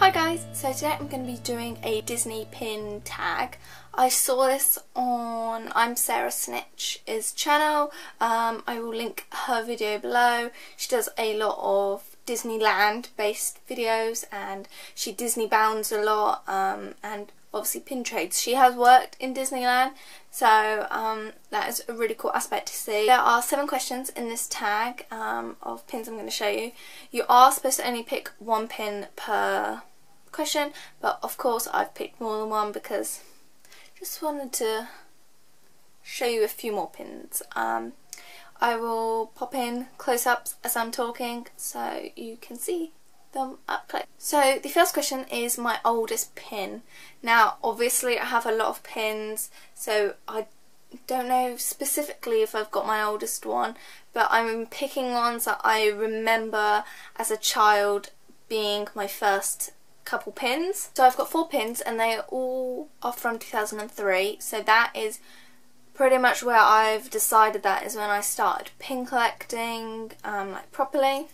Hi guys, so today I'm going to be doing a Disney pin tag. I saw this on ImSarahSnitch's channel. I will link her video below. She does a lot of Disneyland based videos and she Disney bounds a lot and obviously pin trades. She has worked in Disneyland, so that is a really cool aspect to see. There are 7 questions in this tag of pins I'm going to show you. You are supposed to only pick 1 pin per question, but of course I've picked more than 1 because I just wanted to show you a few more pins. I will pop in close-ups as I'm talking so you can see them up close. So the first question is my oldest pin. Now obviously I have a lot of pins, so I don't know specifically if I've got my oldest one, but I'm picking ones that I remember as a child being my first couple pins. So I've got 4 pins and they all are from 2003, so that is pretty much where I've decided that is when I started pin collecting like properly.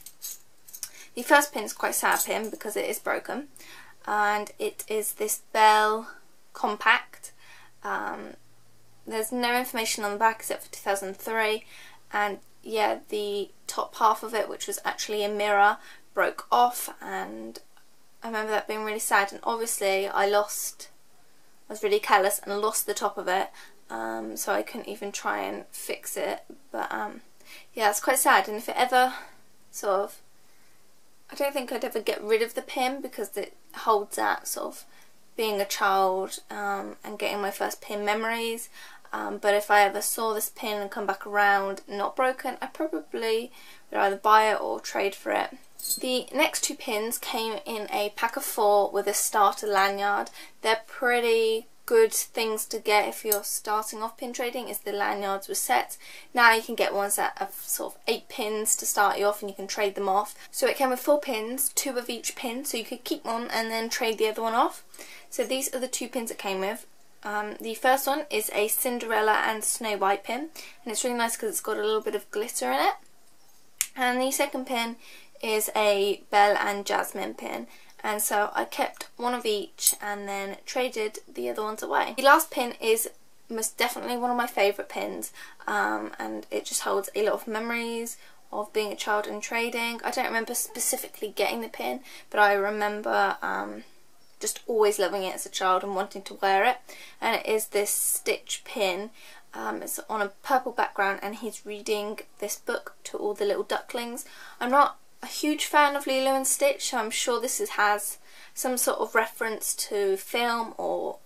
The first pin is quite a sad pin because it is broken, and it is this Bell Compact. There's no information on the back except for 2003, and yeah, the top half of it, which was actually a mirror, broke off, and I remember that being really sad. And obviously I was really careless and lost the top of it, so I couldn't even try and fix it. But yeah, it's quite sad, and if it ever sort of, I don't think I'd ever get rid of the pin because it holds that sort of being a child and getting my first pin memories. But if I ever saw this pin and come back around not broken, I probably would either buy it or trade for it. The next 2 pins came in a pack of 4 with a starter lanyard. They're pretty good things to get if you're starting off pin trading, is the lanyards with sets. Now you can get ones that have sort of 8 pins to start you off and you can trade them off. So it came with 4 pins, 2 of each pin, so you could keep one and then trade the other one off. So these are the 2 pins it came with. The first one is a Cinderella and Snow White pin, and it's really nice because it's got a little bit of glitter in it. And the second pin is a Belle and Jasmine pin, and so I kept one of each and then traded the other ones away. The last pin is most definitely one of my favourite pins, and it just holds a lot of memories of being a child and trading. I don't remember specifically getting the pin, but I remember just always loving it as a child and wanting to wear it, and it is this Stitch pin. It's on a purple background and he's reading this book to all the little ducklings. I'm not a huge fan of Lilo and Stitch, so I'm sure this has some sort of reference to film or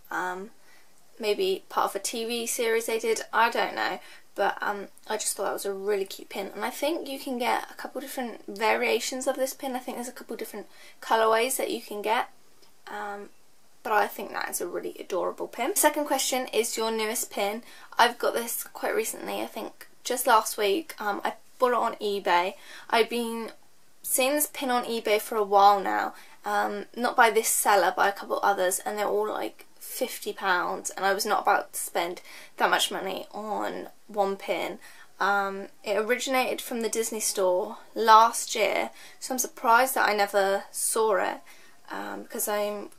maybe part of a TV series they did, I don't know, but I just thought that was a really cute pin, and I think you can get a couple different variations of this pin. I think there's a couple different colourways that you can get, but I think that is a really adorable pin. The second question is your newest pin. I've got this quite recently, I think just last week. I bought it on eBay. I've been seeing this pin on eBay for a while now, not by this seller, by a couple others, and they're all like £50, and I was not about to spend that much money on one pin. It originated from the Disney store last year, so I'm surprised that I never saw it, because I'm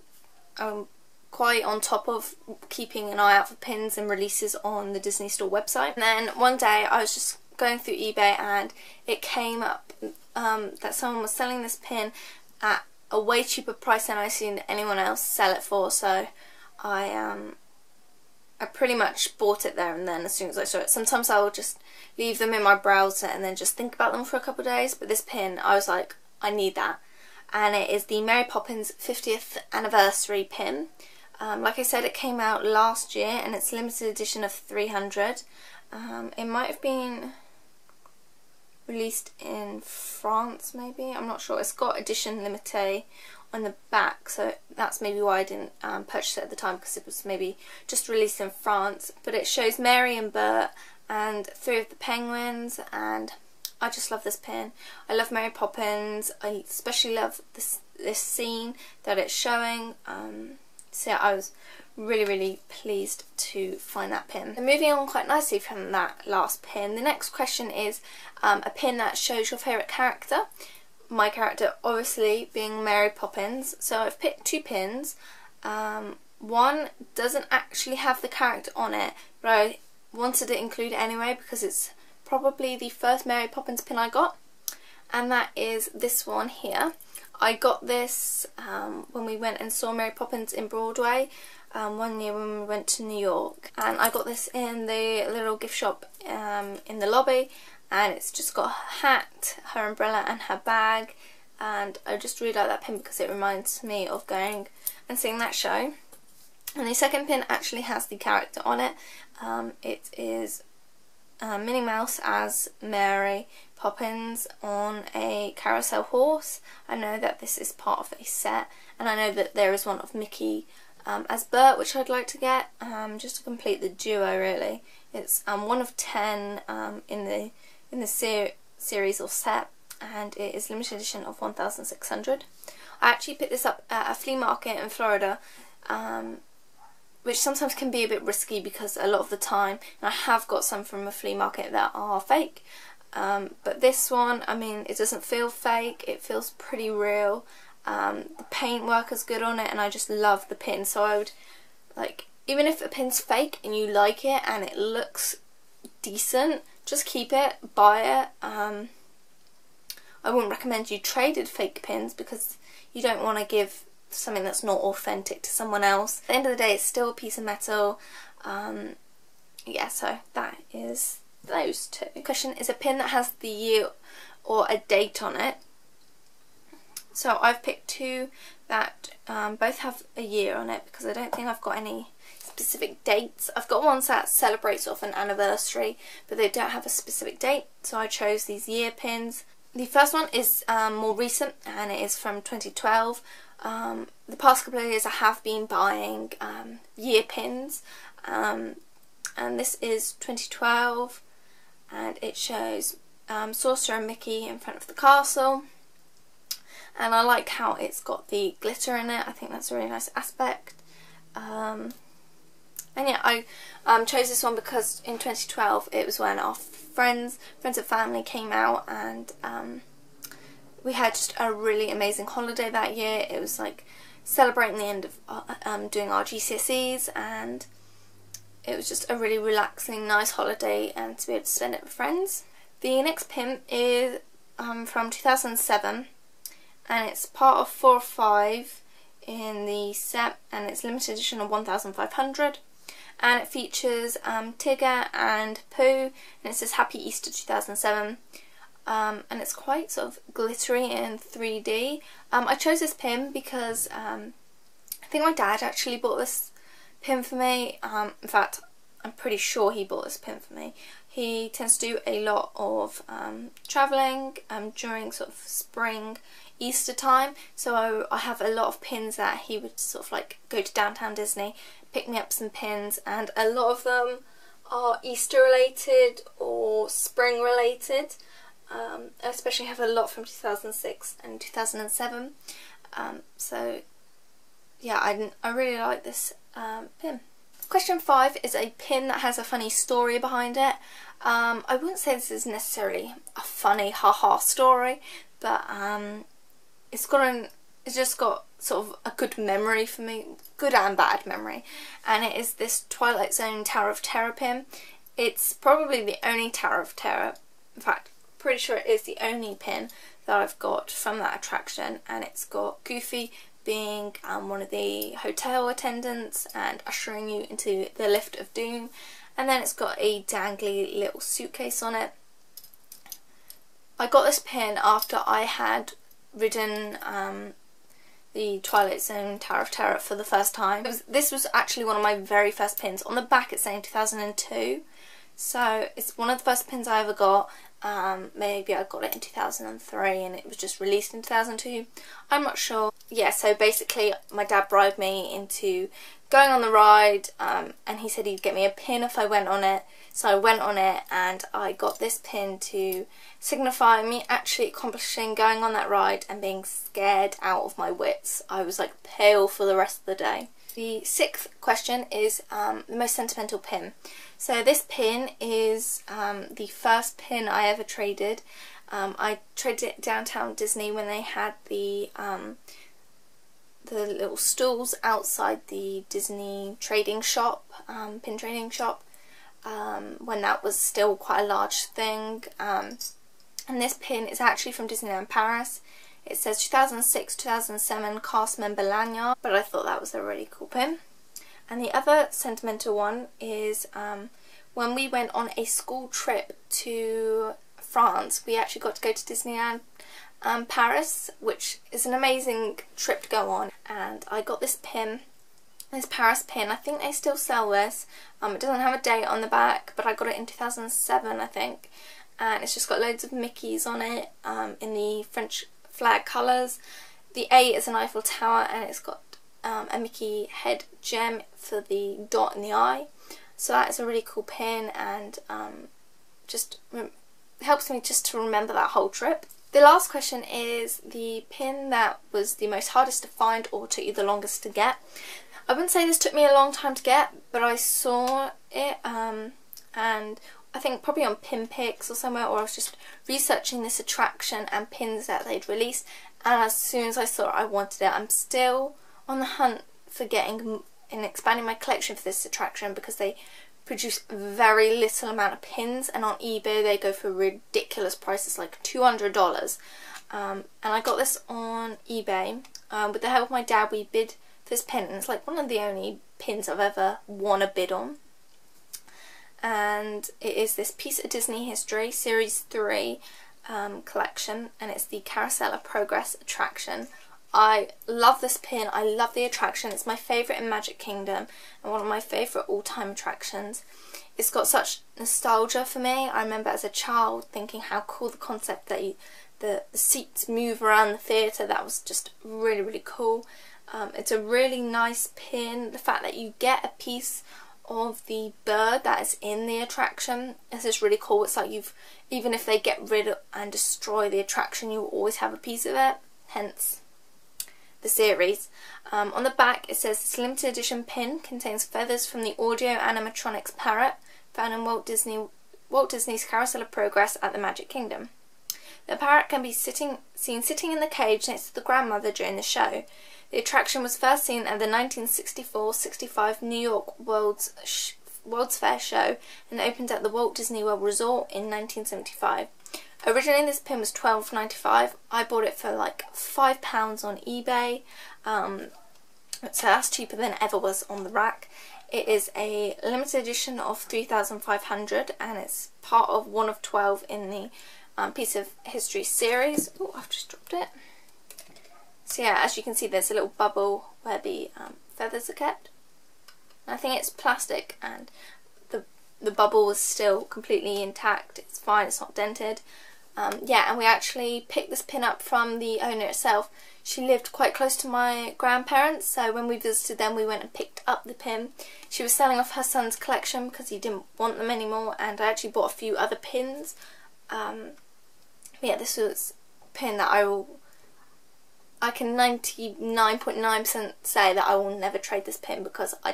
quite on top of keeping an eye out for pins and releases on the Disney store website. And then one day I was just going through eBay and it came up that someone was selling this pin at a way cheaper price than I've seen anyone else sell it for, so I pretty much bought it there and then as soon as I saw it. Sometimes I will just leave them in my browser and then just think about them for a couple of days, but this pin, I was like, I need that. And it is the Mary Poppins 50th anniversary pin. Like I said, it came out last year and it's limited edition of 300. It might have been released in France maybe, I'm not sure. It's got edition limitée on the back, so that's maybe why I didn't purchase it at the time, because it was maybe just released in France. But it shows Mary and Bert and 3 of the penguins, and I just love this pin. I love Mary Poppins. I especially love this scene that it's showing. So yeah, I was really pleased to find that pin. And moving on quite nicely from that last pin, the next question is a pin that shows your favourite character. my character obviously being Mary Poppins. So I've picked 2 pins. One doesn't actually have the character on it, but I wanted to include it anyway because it's probably the first Mary Poppins pin I got, and that is this one here. I got this when we went and saw Mary Poppins in Broadway one year when we went to New York, and I got this in the little gift shop in the lobby, and it's just got her hat, her umbrella and her bag, and I just really like that pin because it reminds me of going and seeing that show. And the second pin actually has the character on it. It is Minnie Mouse as Mary Poppins on a carousel horse. I know that this is part of a set, and I know that there is one of Mickey as Bert, which I'd like to get, just to complete the duo really. It's one of 10 in the series or set, and it is limited edition of 1,600. I actually picked this up at a flea market in Florida, which sometimes can be a bit risky because a lot of the time, and I have got some from a flea market that are fake, but this one, I mean, it doesn't feel fake, it feels pretty real. The paintwork is good on it, and I just love the pin, so I would, like, even if a pin's fake and you like it and it looks decent, just keep it, buy it. I wouldn't recommend you traded fake pins because you don't want to give something that's not authentic to someone else. At the end of the day, it's still a piece of metal. Yeah, so that is those 2. The question is a pin that has the year or a date on it. So I've picked 2 that both have a year on it because I don't think I've got any specific dates. I've got ones that celebrate sort of an anniversary, but they don't have a specific date, so I chose these year pins. The first one is more recent, and it is from 2012. The past couple of years I have been buying year pins, and this is 2012, and it shows Sorcerer and Mickey in front of the castle, and I like how it's got the glitter in it. I think that's a really nice aspect. And yeah, I chose this one because in 2012 it was when our friends and family came out, and we had just a really amazing holiday that year. It was like celebrating the end of doing our GCSEs, and it was just a really relaxing, nice holiday, and to be able to spend it with friends. The next pin is from 2007, and it's part of 4 or 5 in the set, and it's limited edition of 1,500. And it features Tigger and Pooh, and it says Happy Easter 2007. And it's quite sort of glittery in 3D. I chose this pin because I think my dad actually bought this pin for me. In fact, I'm pretty sure he bought this pin for me. He tends to do a lot of travelling during sort of spring, Easter time, so I have a lot of pins that he would sort of like go to downtown Disney, pick me up some pins, and a lot of them are Easter related or spring related. I especially have a lot from 2006 and 2007, so yeah, I really like this pin. Question 5 is a pin that has a funny story behind it. I wouldn't say this is necessarily a funny haha story, but it's just got sort of a good memory for me, good and bad memory, and it is this Twilight Zone Tower of Terror pin. It's probably the only Tower of Terror, in fact, pretty sure it is the only pin that I've got from that attraction, and it's got Goofy being one of the hotel attendants and ushering you into the lift of doom, and then it's got a dangly little suitcase on it. I got this pin after I had ridden the Twilight Zone Tower of Terror for the first time. This was actually one of my very first pins. On the back it's saying 2002, so it's one of the first pins I ever got. Maybe I got it in 2003 and it was just released in 2002. I'm not sure. Yeah, so basically my dad bribed me into going on the ride, and he said he'd get me a pin if I went on it. So I went on it and I got this pin to signify me actually accomplishing going on that ride and being scared out of my wits. I was like pale for the rest of the day. The 6th question is the most sentimental pin. So this pin is the first pin I ever traded. I traded it downtown Disney when they had the little stalls outside the Disney trading shop, pin trading shop, when that was still quite a large thing. And this pin is actually from Disneyland Paris. It says 2006-2007 cast member lanyard, but I thought that was a really cool pin. And the other sentimental one is when we went on a school trip to France, we actually got to go to Disneyland Paris, which is an amazing trip to go on, and I got this pin, this Paris pin. I think they still sell this. It doesn't have a date on the back, but I got it in 2007 I think, and it's just got loads of Mickeys on it in the French flag colours. The A is an Eiffel Tower, and it's got a Mickey head gem for the dot in the eye. So that is a really cool pin, and just helps me just to remember that whole trip. The last question is the pin that was the most hardest to find or took you the longest to get. I wouldn't say this took me a long time to get, but I saw it and I think probably on Pinpicks or somewhere, or I was just researching this attraction and pins that they'd released, and as soon as I saw it I wanted it. I'm still on the hunt for getting and expanding my collection for this attraction because they produce very little amount of pins, and on eBay they go for ridiculous prices like $200. And I got this on eBay. With the help of my dad we bid for this pin, and it's like one of the only pins I've ever won a bid on. And it is this Piece of Disney History Series 3 collection, and it's the Carousel of Progress attraction. I love this pin, I love the attraction, it's my favourite in Magic Kingdom and one of my favourite all-time attractions. It's got such nostalgia for me. I remember as a child thinking how cool the concept that the seats move around the theatre. That was just really, really cool. It's a really nice pin. The fact that you get a piece of the bird that is in the attraction is just really cool. It's like even if they get rid of and destroy the attraction, you will always have a piece of it, hence the series. On the back it says this limited edition pin contains feathers from the audio animatronics parrot found in Walt Disney's Carousel of Progress at the Magic Kingdom. The parrot can be seen sitting in the cage next to the grandmother during the show. The attraction was first seen at the 1964-65 New York World's Fair show and opened at the Walt Disney World Resort in 1975. Originally this pin was $12.95. I bought it for like £5 on eBay, so that's cheaper than it ever was on the rack. It is a limited edition of 3,500 and it's part of one of 12 in the Piece of History series. Oh, I've just dropped it. So yeah, as you can see there's a little bubble where the feathers are kept. I think it's plastic and the bubble was still completely intact. It's fine, it's not dented. Yeah, and we actually picked this pin up from the owner itself. She lived quite close to my grandparents, so when we visited them we went and picked up the pin. She was selling off her son's collection because he didn't want them anymore, and I actually bought a few other pins. Yeah, this was a pin that I can 99.9% say that I will never trade this pin because I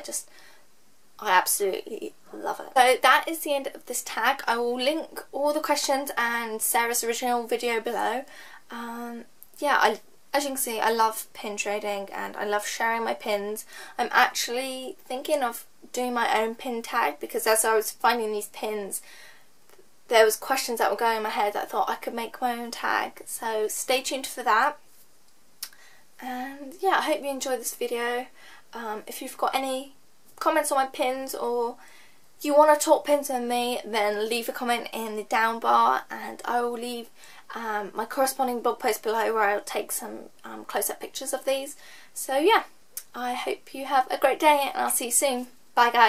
absolutely love it. So that is the end of this tag. I will link all the questions and Sarah's original video below. Yeah, as you can see, I love pin trading and I love sharing my pins. I'm actually thinking of doing my own pin tag because as I was finding these pins, there was questions that were going in my head that I thought I could make my own tag. So stay tuned for that. And yeah, I hope you enjoyed this video. If you've got any comments on my pins or you want to talk pins with me, then leave a comment in the down bar and I will leave my corresponding blog post below where I'll take some close-up pictures of these. So yeah, I hope you have a great day and I'll see you soon. Bye guys.